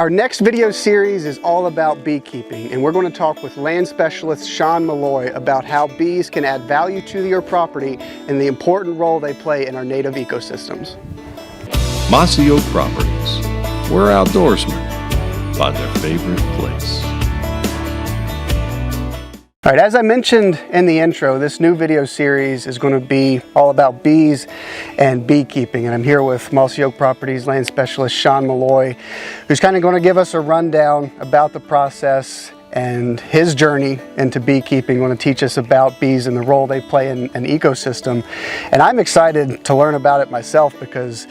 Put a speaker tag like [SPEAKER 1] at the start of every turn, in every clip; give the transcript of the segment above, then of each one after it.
[SPEAKER 1] Our next video series is all about beekeeping, and we're going to talk with land specialist Sean Malloy about how bees can add value to your property and the important role they play in our native ecosystems.
[SPEAKER 2] Mossy Oak Properties, where outdoorsmen find their favorite place.
[SPEAKER 1] All right, as I mentioned in the intro, this new video series is going to be all about bees and beekeeping. And I'm here with Mossy Oak Properties land specialist Sean Malloy, who's kind of going to give us a rundown about the process and his journey into beekeeping. Going to teach us about bees and the role they play in an ecosystem. And I'm excited to learn about it myself because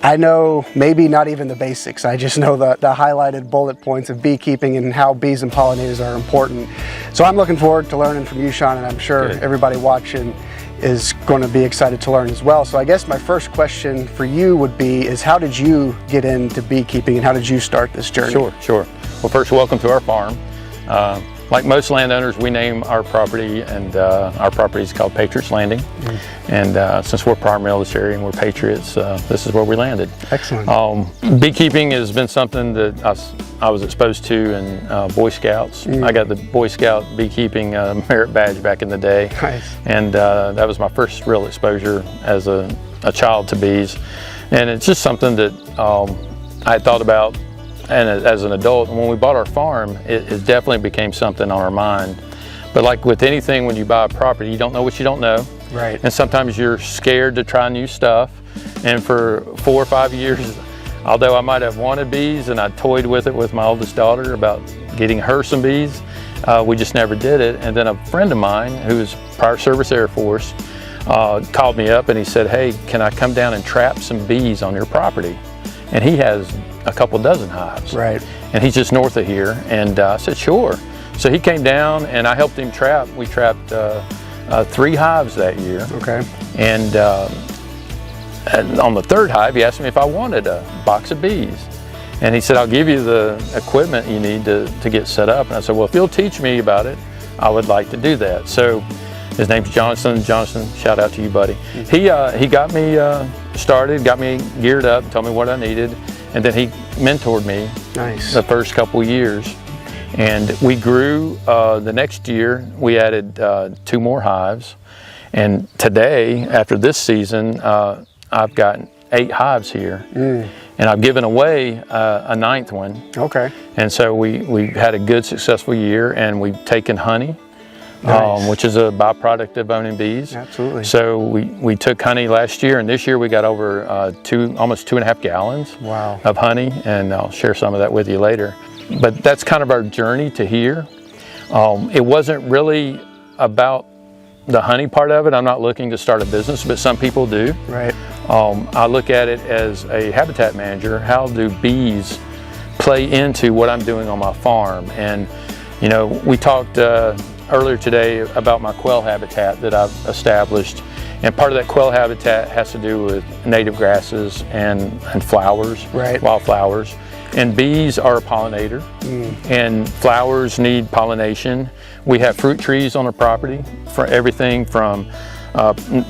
[SPEAKER 1] I know maybe not even the basics. I just know the highlighted bullet points of beekeeping and how bees and pollinators are important. So I'm looking forward to learning from you, Sean, and I'm sure everybody watching is going to be excited to learn as well. So I guess my first question for you would be is how did you get into beekeeping and how did you start this journey?
[SPEAKER 3] Sure. Well, first, welcome to our farm. Like most landowners, we name our property, and our property is called Patriots Landing. And since we're prior military and we're patriots, this is where we landed.
[SPEAKER 1] Excellent.
[SPEAKER 3] Beekeeping has been something that I was exposed to in Boy Scouts. I got the Boy Scout beekeeping merit badge back in the day.
[SPEAKER 1] Nice.
[SPEAKER 3] And that was my first real exposure as a child to bees. And it's just something that I had thought about. And as an adult, when we bought our farm, it definitely became something on our mind. But like with anything, when you buy a property, you don't know what you don't know.
[SPEAKER 1] Right.
[SPEAKER 3] And sometimes you're scared to try new stuff. And for 4 or 5 years, although I might have wanted bees and I toyed with it with my oldest daughter about getting her some bees, we just never did it. And then a friend of mine who was prior service Air Force called me up and he said, "Hey, can I come down and trap some bees on your property?" And he has a couple dozen hives.
[SPEAKER 1] Right.
[SPEAKER 3] And he's just north of here. And I said, sure. So he came down and I helped him trap. We trapped 3 hives that year.
[SPEAKER 1] Okay.
[SPEAKER 3] And on the 3rd hive, he asked me if I wanted a box of bees. And he said, I'll give you the equipment you need to get set up. And I said, well, if you'll teach me about it, I would like to do that. So his name's Jonathan. Jonathan, shout out to you, buddy. He got me started, got me geared up, told me what I needed. And then he mentored me the first couple years. And we grew. The next year, we added 2 more hives. And today, after this season, I've got 8 hives here. And I've given away a 9th one. Okay. And so we had a good, successful year, and we've taken honey. Nice. Which is a byproduct of owning bees.
[SPEAKER 1] Absolutely.
[SPEAKER 3] So we took honey last year, and this year we got over almost 2.5 gallons of honey, and I'll share some of that with you later. But that's kind of our journey to here. It wasn't really about the honey part of it. I'm not looking to start a business, but some people do.
[SPEAKER 1] Right.
[SPEAKER 3] I look at it as a habitat manager. How do bees play into what I'm doing on my farm? And you know, we talked earlier today about my quail habitat that I've established, and part of that quail habitat has to do with native grasses and flowers, wildflowers. And bees are a pollinator, and flowers need pollination. We have fruit trees on the property, for everything from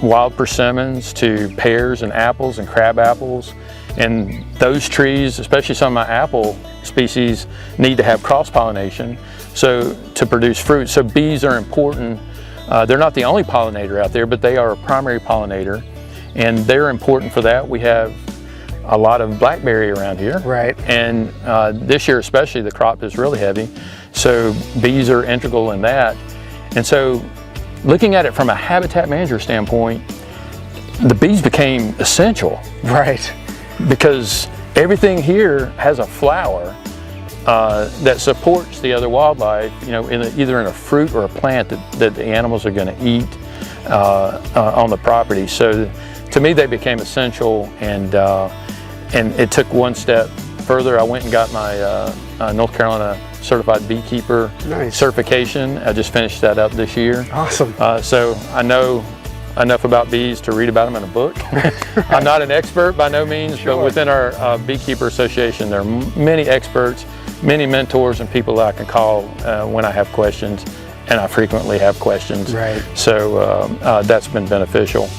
[SPEAKER 3] wild persimmons to pears and apples and crab apples. And those trees, especially some of my apple species, need to have cross-pollination to produce fruit. So bees are important. They're not the only pollinator out there, but they are a primary pollinator, and they're important for that. We have a lot of blackberry around here.
[SPEAKER 1] Right.
[SPEAKER 3] And this year especially, the crop is really heavy. So bees are integral in that. And so looking at it from a habitat manager standpoint, the bees became essential.
[SPEAKER 1] Right.
[SPEAKER 3] Because everything here has a flower that supports the other wildlife, you know, either in a fruit or a plant that the animals are going to eat on the property. So to me, they became essential, and it took one step further. I went and got my North Carolina Certified Beekeeper certification. I just finished that up this year.
[SPEAKER 1] Awesome.
[SPEAKER 3] So I know enough about bees to read about them in a book. I'm not an expert by no means, but within our Beekeeper Association, there are many experts, many mentors, and people that I can call when I have questions, and I frequently have questions.
[SPEAKER 1] Right.
[SPEAKER 3] So that's been beneficial.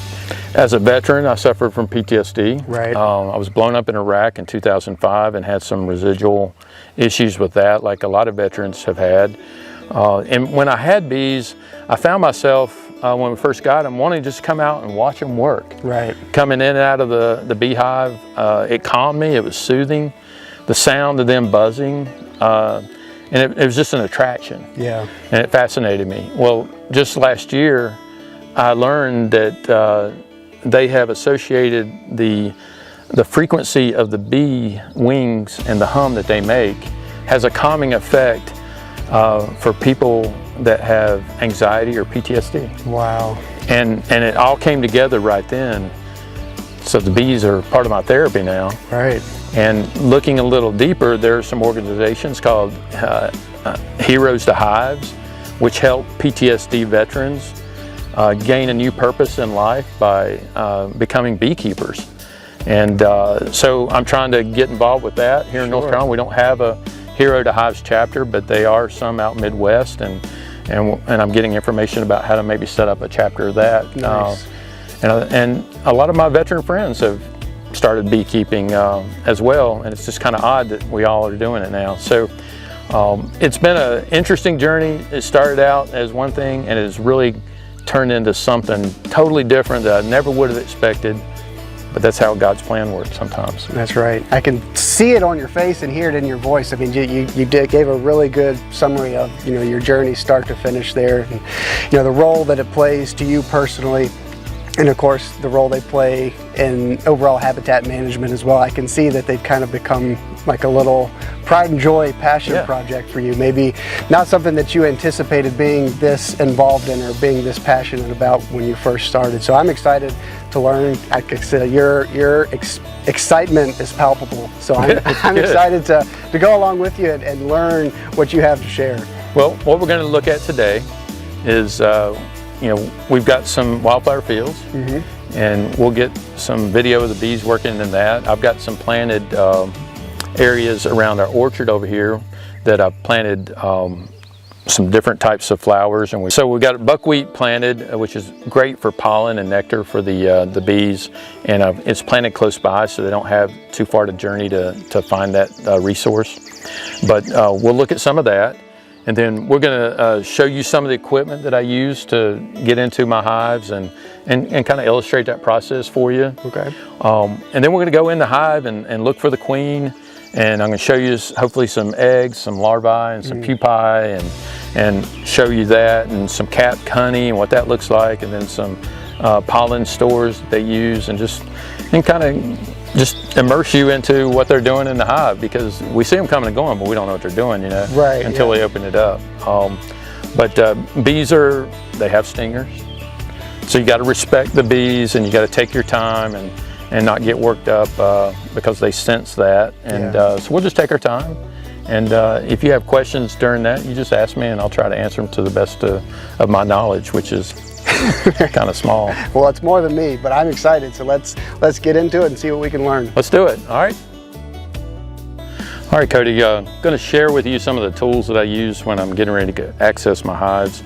[SPEAKER 3] As a veteran, I suffered from PTSD.
[SPEAKER 1] Right.
[SPEAKER 3] I was blown up in Iraq in 2005 and had some residual issues with that, like a lot of veterans have had. And when I had bees, I found myself, when we first got them, wanting to just come out and watch them work.
[SPEAKER 1] Right.
[SPEAKER 3] Coming in and out of the beehive, it calmed me, it was soothing. The sound of them buzzing, and it was just an attraction.
[SPEAKER 1] Yeah.
[SPEAKER 3] And it fascinated me. Well, just last year, I learned that they have associated the frequency of the bee wings and the hum that they make has a calming effect for people that have anxiety or PTSD.
[SPEAKER 1] Wow.
[SPEAKER 3] And it all came together right then. So the bees are part of my therapy now.
[SPEAKER 1] Right.
[SPEAKER 3] And looking a little deeper, there are some organizations called Heroes to Hives, which help PTSD veterans gain a new purpose in life by becoming beekeepers. And so I'm trying to get involved with that here in North Carolina. We don't have a Hero to Hives chapter, but they are some out Midwest, and I'm getting information about how to maybe set up a chapter of that.
[SPEAKER 1] Nice.
[SPEAKER 3] And a lot of my veteran friends have started beekeeping as well, and it's just kind of odd that we all are doing it now. So it's been an interesting journey. It started out as one thing, and it has really turned into something totally different that I never would have expected. But that's how God's plan works sometimes.
[SPEAKER 1] That's right. I can see it on your face and hear it in your voice. I mean, you gave a really good summary of, you know, your journey start to finish there, and, you know, the role that it plays to you personally, and of course the role they play in overall habitat management as well. I can see that they've kind of become like a little pride and joy passion project for you. Maybe not something that you anticipated being this involved in or being this passionate about when you first started. So I'm excited to learn. Like I said, your excitement is palpable. So I'm excited to go along with you and learn what you have to share.
[SPEAKER 3] Well, what we're going to look at today is you know, we've got some wildflower fields, and we'll get some video of the bees working in that. I've got some planted areas around our orchard over here that I've planted some different types of flowers, and so we've got buckwheat planted, which is great for pollen and nectar for the bees, and it's planted close by, so they don't have too far to journey to find that resource. But we'll look at some of that. And then we're going to show you some of the equipment that I use to get into my hives and kind of illustrate that process for you.
[SPEAKER 1] Okay.
[SPEAKER 3] And then we're going to go in the hive and look for the queen. And I'm going to show you hopefully some eggs, some larvae, and some pupae, and show you that, and some capped honey and what that looks like, and then some pollen stores that they use, and kind of just immerse you into what they're doing in the hive, because we see them coming and going, but we don't know what they're doing, you know, until we open it up. But bees they have stingers, so you got to respect the bees, and you got to take your time and not get worked up because they sense that. And so we'll just take our time. And if you have questions during that, you just ask me, and I'll try to answer them to the best of my knowledge, which is kind of small.
[SPEAKER 1] Well, it's more than me, but I'm excited. So let's get into it and see what we can learn.
[SPEAKER 3] Let's do it. All right. All right, Cody. Going to share with you some of the tools that I use when I'm getting ready to access my hives.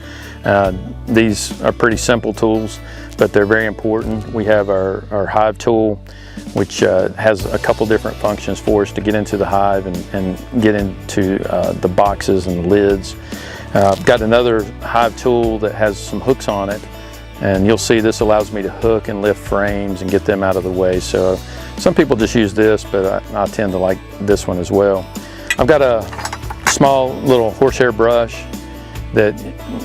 [SPEAKER 3] These are pretty simple tools, but they're very important. We have our hive tool, which has a couple different functions for us to get into the hive and get into the boxes and the lids. I've got another hive tool that has some hooks on it, and you'll see this allows me to hook and lift frames and get them out of the way. So some people just use this, but I tend to like this one as well. I've got a small little horsehair brush that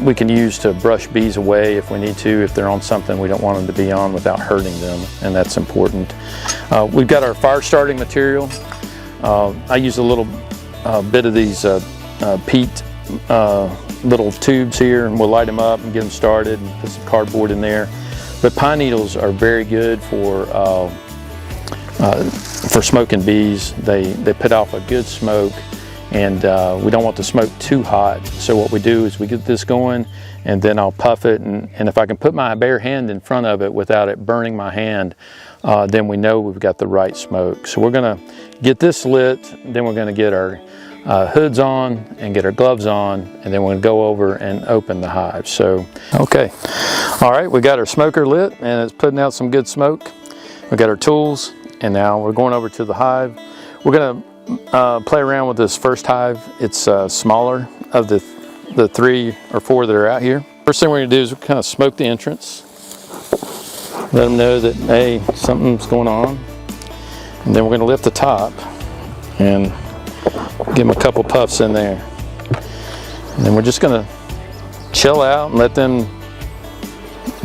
[SPEAKER 3] we can use to brush bees away if we need to, if they're on something we don't want them to be on without hurting them, and that's important. We've got our fire starting material. I use a little bit of these peat little tubes here, and we'll light them up and get them started and put some cardboard in there. But pine needles are very good for smoking bees. They put off a good smoke, and we don't want the smoke too hot. So what we do is we get this going, and then I'll puff it, and if I can put my bare hand in front of it without it burning my hand, then we know we've got the right smoke. So we're gonna get this lit, then we're gonna get our hoods on and get our gloves on, and then we're going to go over and open the hive. So, okay. All right, we got our smoker lit and it's putting out some good smoke. We got our tools, and now we're going over to the hive. We're going to play around with this first hive. It's smaller of the 3 or 4 that are out here. First thing we're going to do is kind of smoke the entrance. Let them know that, hey, something's going on. And then we're going to lift the top and give them a couple puffs in there. And then we're just going to chill out and let them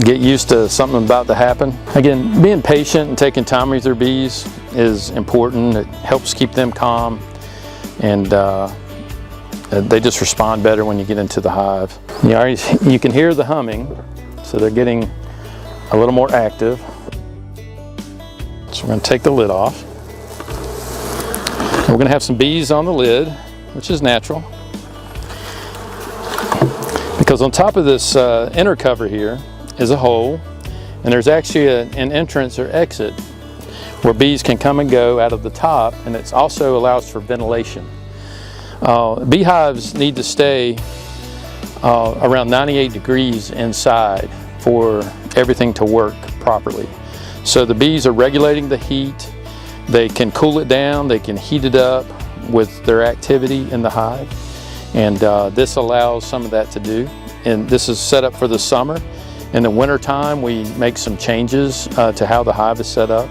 [SPEAKER 3] get used to something about to happen. Again, being patient and taking time with your bees is important. It helps keep them calm, and they just respond better when you get into the hive. You can hear the humming, so they're getting a little more active. So we're going to take the lid off. And we're going to have some bees on the lid, which is natural, because on top of this inner cover here is a hole, and there's actually an entrance or exit where bees can come and go out of the top, and it also allows for ventilation. Beehives need to stay around 98 degrees inside for everything to work properly. So the bees are regulating the heat. They can cool it down, they can heat it up with their activity in the hive, and this allows some of that to do. And this is set up for the summer. In the winter time, we make some changes to how the hive is set up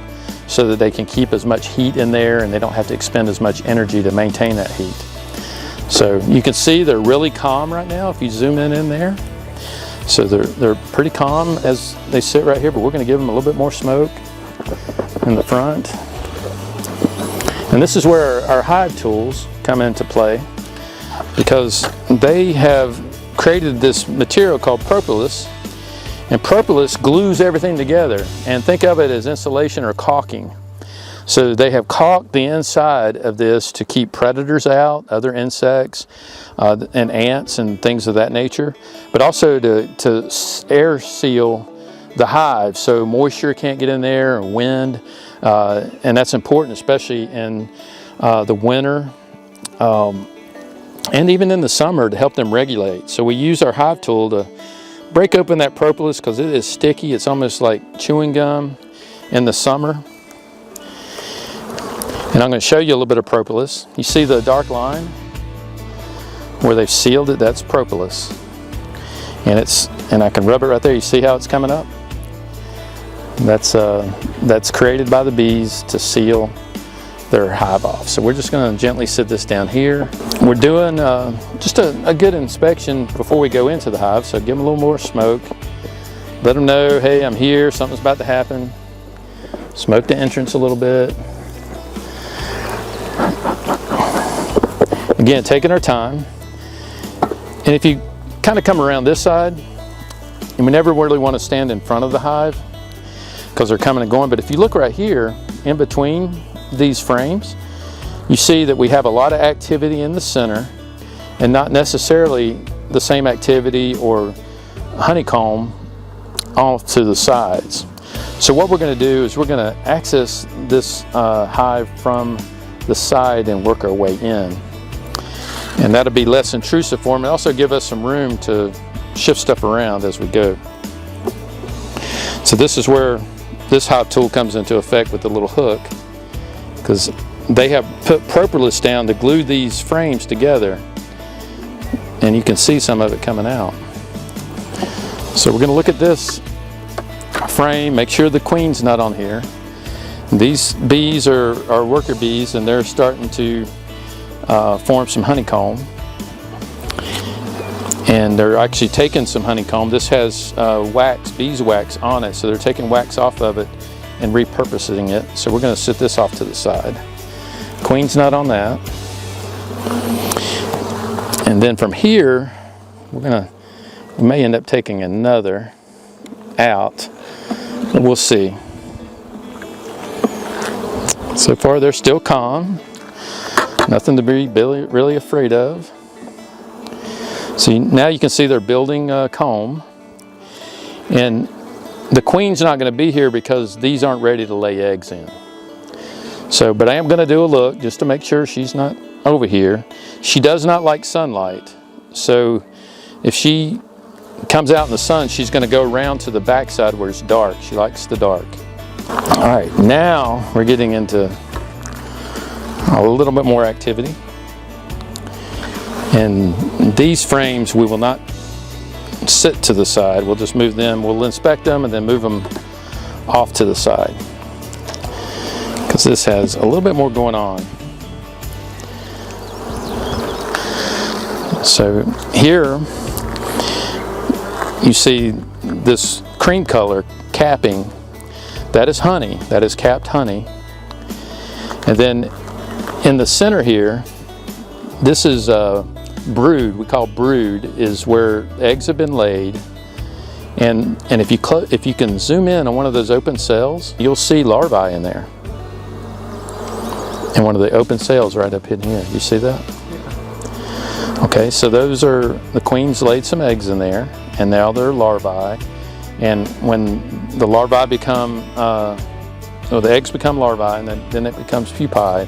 [SPEAKER 3] so that they can keep as much heat in there and they don't have to expend as much energy to maintain that heat. So you can see they're really calm right now if you zoom in there. So they're pretty calm as they sit right here, but we're going to give them a little bit more smoke in the front. And this is where our hive tools come into play, because they have created this material called propolis, and propolis glues everything together. And think of it as insulation or caulking. So they have caulked the inside of this to keep predators out, other insects, and ants and things of that nature, but also to air seal the hive so moisture can't get in there, or wind, and that's important, especially in the winter and even in the summer, to help them regulate. So we use our hive tool to break open that propolis because it is sticky. It's almost like chewing gum in the summer. And I'm going to show you a little bit of propolis. You see the dark line where they've sealed it? That's propolis. And I can rub it right there. You see how it's coming up? That's created by the bees to seal their hive off. So we're just going to gently sit this down here. We're doing just a good inspection before we go into the hive. So give them a little more smoke. Let them know, hey, I'm here, something's about to happen. Smoke the entrance a little bit. Again, taking our time. And if you kind of come around this side, and we never really want to stand in front of the hive because they're coming and going, but if you look right here in between these frames, you see that we have a lot of activity in the center and not necessarily the same activity or honeycomb off to the sides. So what we're going to do is we're going to access this hive from the side and work our way in. And that'll be less intrusive for them and also give us some room to shift stuff around as we go. So this is where this hive tool comes into effect with the little hook, because they have put propolis down to glue these frames together, and you can see some of it coming out. So we're going to look at this frame, make sure the queen's not on here. These bees are worker bees, and they're starting to form some honeycomb, and they're actually taking some honeycomb. This has wax, beeswax on it, so they're taking wax off of it and repurposing it. So we're going to sit this off to the side. Queen's not on that. And then from here, we may end up taking another out. We'll see. So far they're still calm. Nothing to be really afraid of. So now you can see they're building a comb. And the queen's not going to be here because these aren't ready to lay eggs in. So, but I am going to do a look just to make sure she's not over here. She does not like sunlight, so if she comes out in the sun, she's going to go around to the back side where it's dark. She likes the dark. All right, now we're getting into a little bit more activity. And these frames, we will not sit to the side. We'll just move them. We'll inspect them and then move them off to the side, because this has a little bit more going on. So here you see this cream color capping. That is honey. That is capped honey. And then in the center here, this is brood. We call brood is where eggs have been laid. And if you can zoom in on one of those open cells, you'll see larvae in there. And one of the open cells right up in here. You see that? Okay, so those are, the queens laid some eggs in there, and now they're larvae. And when the larvae become, the eggs become larvae, and then it becomes pupae,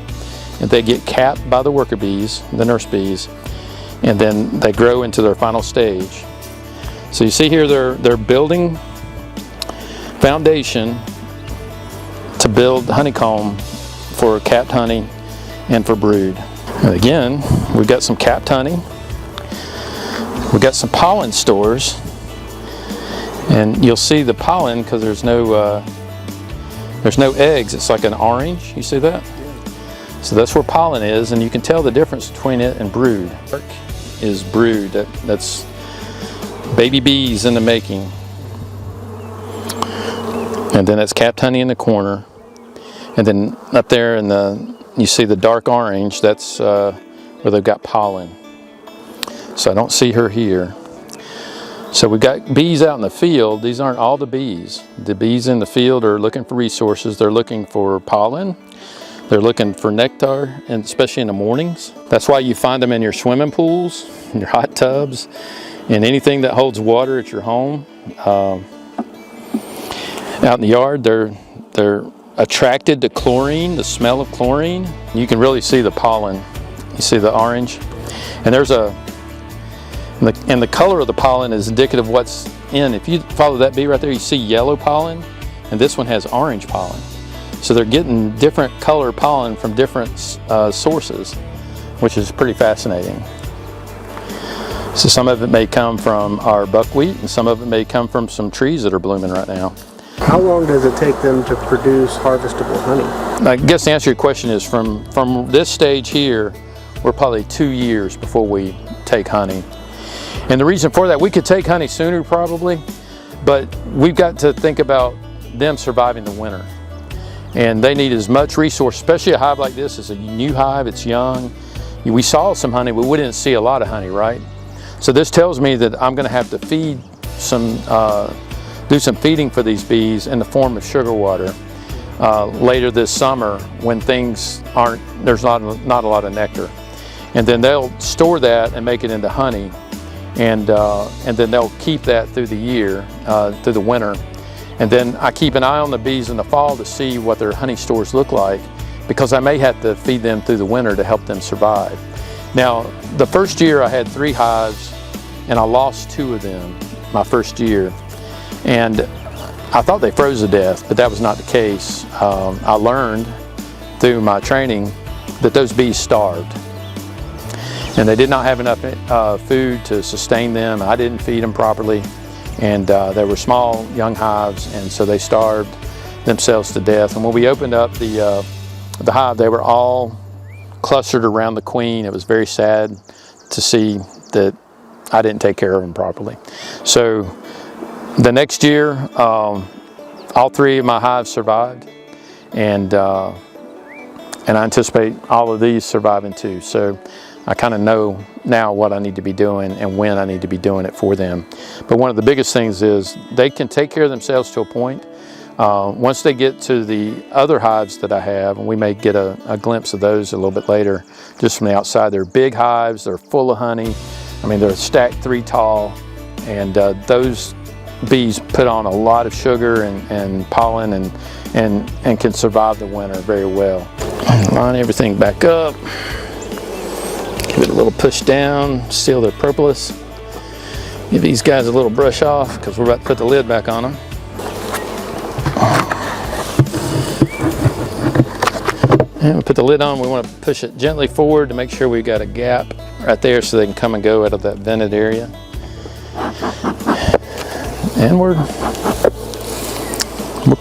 [SPEAKER 3] and they get capped by the worker bees, the nurse bees, and then they grow into their final stage. So you see here they're building foundation to build honeycomb for capped honey and for brood. And again, we've got some capped honey. We've got some pollen stores, and you'll see the pollen because there's no eggs. It's like an orange. You see that? So that's where pollen is, and you can tell the difference between it and brood. Is brood. That's baby bees in the making. And then it's capped honey in the corner. And then up there you see the dark orange, that's where they've got pollen. So I don't see her here. So we've got bees out in the field. These aren't all the bees. The bees in the field are looking for resources. They're looking for pollen. They're looking for nectar, and especially in the mornings. That's why you find them in your swimming pools, in your hot tubs, and anything that holds water at your home. Out in the yard, they're attracted to chlorine, the smell of chlorine. You can really see the pollen. You see the orange, and and the color of the pollen is indicative of what's in. If you follow that bee right there, you see yellow pollen, and this one has orange pollen. So they're getting different color pollen from different sources, which is pretty fascinating. So some of it may come from our buckwheat, and some of it may come from some trees that are blooming right now.
[SPEAKER 1] How long does it take them to produce harvestable honey?
[SPEAKER 3] I guess the answer to your question is from this stage here, we're probably 2 years before we take honey. And the reason for that, we could take honey sooner probably, but we've got to think about them surviving the winter. And they need as much resource, especially a hive like this. It's a new hive, it's young. We saw some honey, but we didn't see a lot of honey, right? So this tells me that I'm gonna have to feed do some feeding for these bees in the form of sugar water later this summer when there's not a lot of nectar. And then they'll store that and make it into honey. And then they'll keep that through the year, through the winter. And then I keep an eye on the bees in the fall to see what their honey stores look like, because I may have to feed them through the winter to help them survive. Now, the first year I had 3 hives, and I lost 2 of them my first year. And I thought they froze to death, but that was not the case. I learned through my training that those bees starved. And they did not have enough food to sustain them. I didn't feed them properly. And they were small, young hives, and so they starved themselves to death. And when we opened up the hive, they were all clustered around the queen. It was very sad to see that I didn't take care of them properly. So the next year, all 3 of my hives survived, and I anticipate all of these surviving too. So I kind of know now what I need to be doing and when I need to be doing it for them. But one of the biggest things is they can take care of themselves to a point. Once they get to the other hives that I have, and we may get a glimpse of those a little bit later, just from the outside, they're big hives, they're full of honey. I mean, they're stacked 3 tall, and those bees put on a lot of sugar and pollen and can survive the winter very well. Line everything back up. Give it a little push down, seal their propolis. Give these guys a little brush off because we're about to put the lid back on them. And we put the lid on, we want to push it gently forward to make sure we've got a gap right there so they can come and go out of that vented area. And we're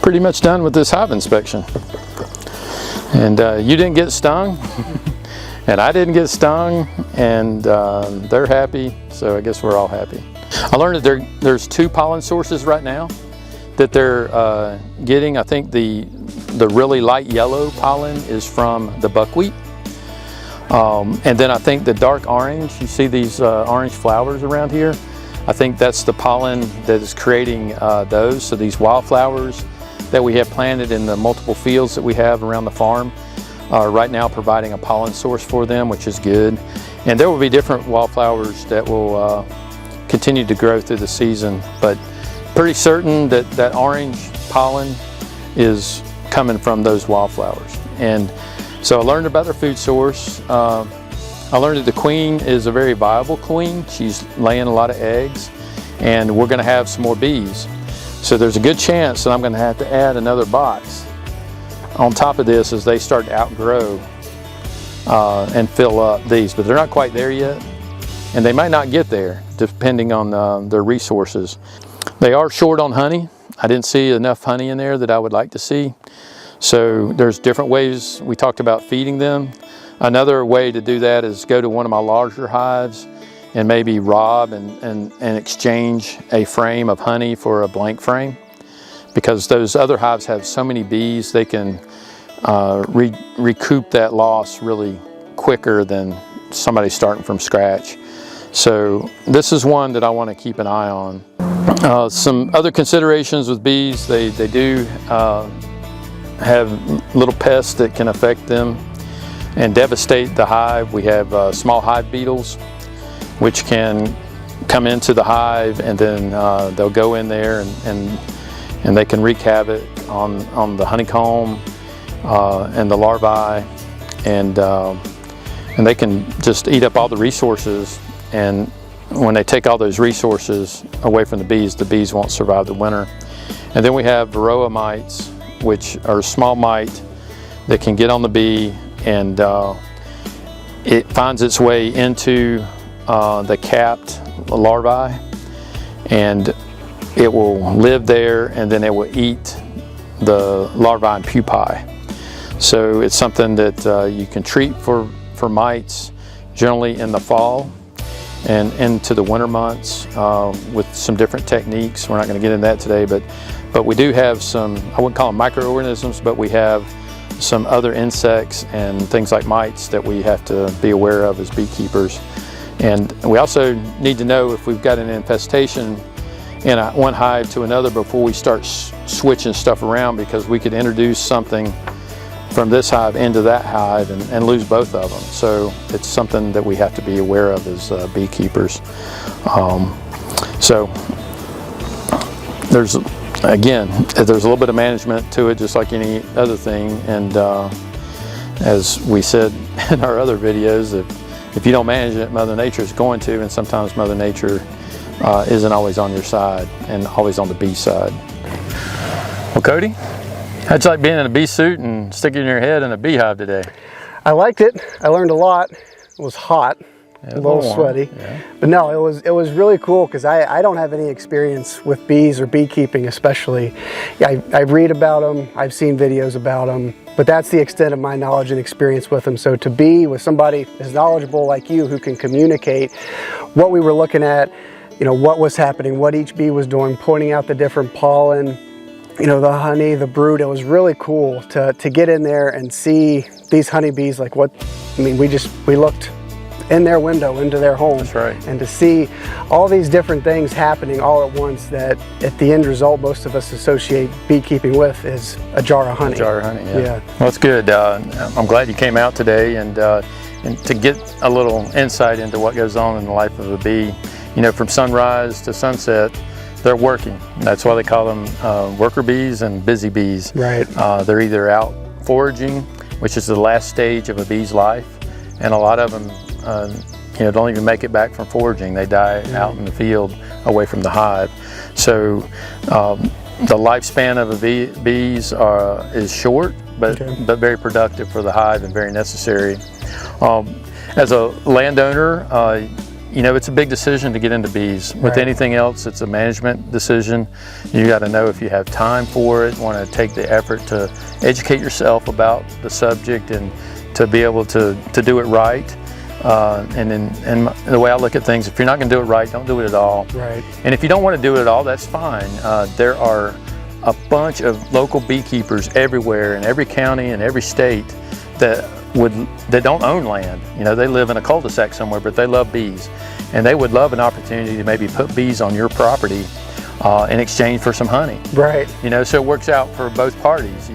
[SPEAKER 3] pretty much done with this hive inspection. And you didn't get stung, and I didn't get stung, and they're happy, so I guess we're all happy. I learned that there's 2 pollen sources right now that they're getting. I think the really light yellow pollen is from the buckwheat. And then I think the dark orange, you see these orange flowers around here? I think that's the pollen that is creating those. So these wildflowers that we have planted in the multiple fields that we have around the farm are right now providing a pollen source for them, which is good. And there will be different wildflowers that will continue to grow through the season, but pretty certain that that orange pollen is coming from those wildflowers. And so I learned about their food source. I learned that the queen is a very viable queen. She's laying a lot of eggs, and we're going to have some more bees. So there's a good chance that I'm going to have to add another box on top of this as they start to outgrow and fill up these. But they're not quite there yet, and they might not get there depending on their resources. They are short on honey. I didn't see enough honey in there that I would like to see. So there's different ways. We talked about feeding them. Another way to do that is go to one of my larger hives and maybe rob and exchange a frame of honey for a blank frame, because those other hives have so many bees, they can recoup that loss really quicker than somebody starting from scratch. So this is one that I want to keep an eye on. Some other considerations with bees, they do have little pests that can affect them and devastate the hive. We have small hive beetles which can come into the hive, and then they'll go in there and they can wreak havoc on the honeycomb and the larvae, and they can just eat up all the resources. And when they take all those resources away from the bees won't survive the winter. And then we have varroa mites, which are a small mite that can get on the bee, and it finds its way into the capped larvae, and it will live there, and then it will eat the larvae and pupae. So it's something that you can treat for mites generally in the fall and into the winter months with some different techniques. We're not going to get into that today, but we do have some, I wouldn't call them microorganisms, but we have some other insects and things like mites that we have to be aware of as beekeepers. And we also need to know if we've got an infestation in one hive to another before we start switching stuff around, because we could introduce something from this hive into that hive and lose both of them. So it's something that we have to be aware of as beekeepers. So there's a little bit of management to it, just like any other thing. And as we said in our other videos, if you don't manage it, Mother Nature is going to, and sometimes Mother Nature isn't always on your side and always on the bee side. Well, Cody, how'd you like being in a bee suit and sticking your head in a beehive today?
[SPEAKER 1] I liked it. I learned a lot. It was hot, a little sweaty,
[SPEAKER 3] yeah.
[SPEAKER 1] But no, it was really cool, because I don't have any experience with bees or beekeeping especially. Yeah, I read about them, I've seen videos about them, but that's the extent of my knowledge and experience with them. So to be with somebody as knowledgeable like you, who can communicate what we were looking at, what was happening, what each bee was doing, pointing out the different pollen, the honey, the brood, it was really cool to get in there and see these honeybees. Like we looked in their window into their home.
[SPEAKER 3] That's right. And
[SPEAKER 1] to see all these different things happening all at once, that at the end result most of us associate beekeeping with is a jar of honey.
[SPEAKER 3] A jar of honey, yeah.
[SPEAKER 1] Yeah.
[SPEAKER 3] Well, that's good. I'm glad you came out today and to get a little insight into what goes on in the life of a bee. From sunrise to sunset, they're working. That's why they call them worker bees and busy bees.
[SPEAKER 1] Right.
[SPEAKER 3] They're either out foraging, which is the last stage of a bee's life, and a lot of them don't even make it back from foraging. They die out in the field away from the hive. So the lifespan of bees is short, but very productive for the hive and very necessary. As a landowner, it's a big decision to get into bees. With anything else, it's a management decision. You got to know if you have time for it, want to take the effort to educate yourself about the subject and to be able to do it right. And the way I look at things, if you're not going to do it right, don't do it at all.
[SPEAKER 1] Right.
[SPEAKER 3] And if you don't want to do it at all, that's fine. There are a bunch of local beekeepers everywhere in every county and every state that don't own land. They live in a cul-de-sac somewhere, but they love bees, and they would love an opportunity to maybe put bees on your property in exchange for some honey.
[SPEAKER 1] Right.
[SPEAKER 3] So it works out for both parties.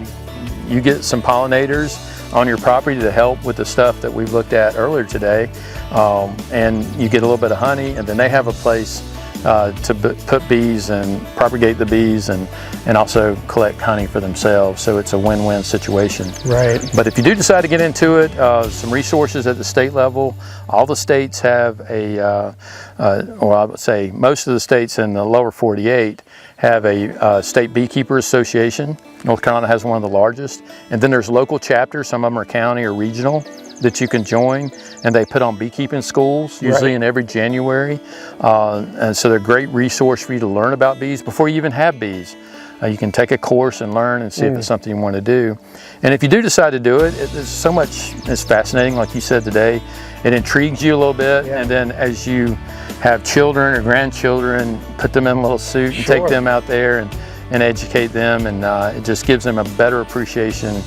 [SPEAKER 3] You get some pollinators on your property to help with the stuff that we've looked at earlier today, and you get a little bit of honey, and then they have a place to put bees and propagate the bees and also collect honey for themselves. So it's a win-win situation.
[SPEAKER 1] Right.
[SPEAKER 3] But if you do decide to get into it, some resources at the state level. All the states have or I would say most of the states in the lower 48 have a state beekeeper association. North Carolina has one of the largest. And then there's local chapters, some of them are county or regional, that you can join, and they put on beekeeping schools, usually in every January. And so they're a great resource for you to learn about bees before you even have bees. You can take a course and learn and see if it's something you want to do. And if you do decide to do it, there's so much that's fascinating, like you said today. It intrigues you a little bit, and then as you have children or grandchildren, put them in a little suit and take them out there and educate them, and it just gives them a better appreciation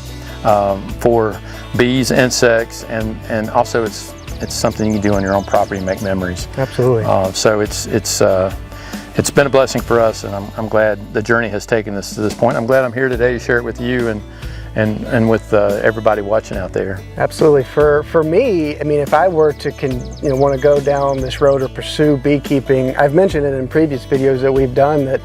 [SPEAKER 3] for bees, insects, and also it's something you can do on your own property and make memories.
[SPEAKER 1] Absolutely.
[SPEAKER 3] So it's been a blessing for us, and I'm glad the journey has taken us to this point. I'm glad I'm here today to share it with you and with everybody watching out there.
[SPEAKER 1] Absolutely. For me, I mean, if I were to want to go down this road or pursue beekeeping, I've mentioned it in previous videos that we've done, that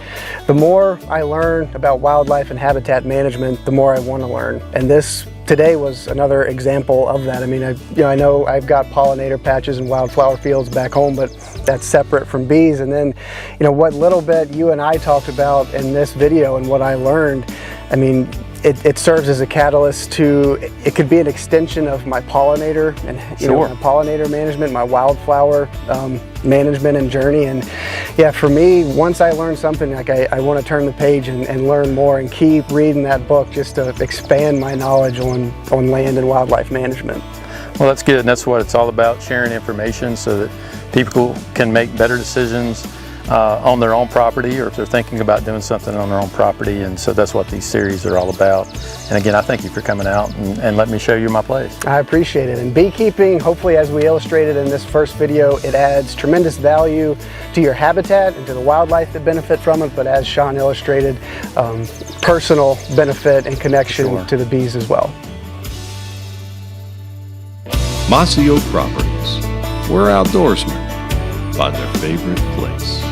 [SPEAKER 1] the more I learn about wildlife and habitat management, the more I want to learn. And this today was another example of that. I mean, I know I've got pollinator patches and wildflower fields back home, but that's separate from bees. And then, what little bit you and I talked about in this video and what I learned, I mean, it serves as a catalyst to, it could be an extension of my pollinator and my pollinator management, my wildflower management and journey. And yeah, for me, once I learn something, like I want to turn the page and learn more and keep reading that book just to expand my knowledge on land and wildlife management.
[SPEAKER 3] Well, that's good, and that's what it's all about, sharing information so that people can make better decisions on their own property, or if they're thinking about doing something on their own property. And so that's what these series are all about. And again, I thank you for coming out and letting me show you my place. I appreciate it. And beekeeping, hopefully, as we illustrated in this first video, it adds tremendous value to your habitat and to the wildlife that benefit from it, but as Sean illustrated, personal benefit and connection to the bees as well.
[SPEAKER 2] Mossy Oak Properties. We're outdoorsmen. Find their favorite place.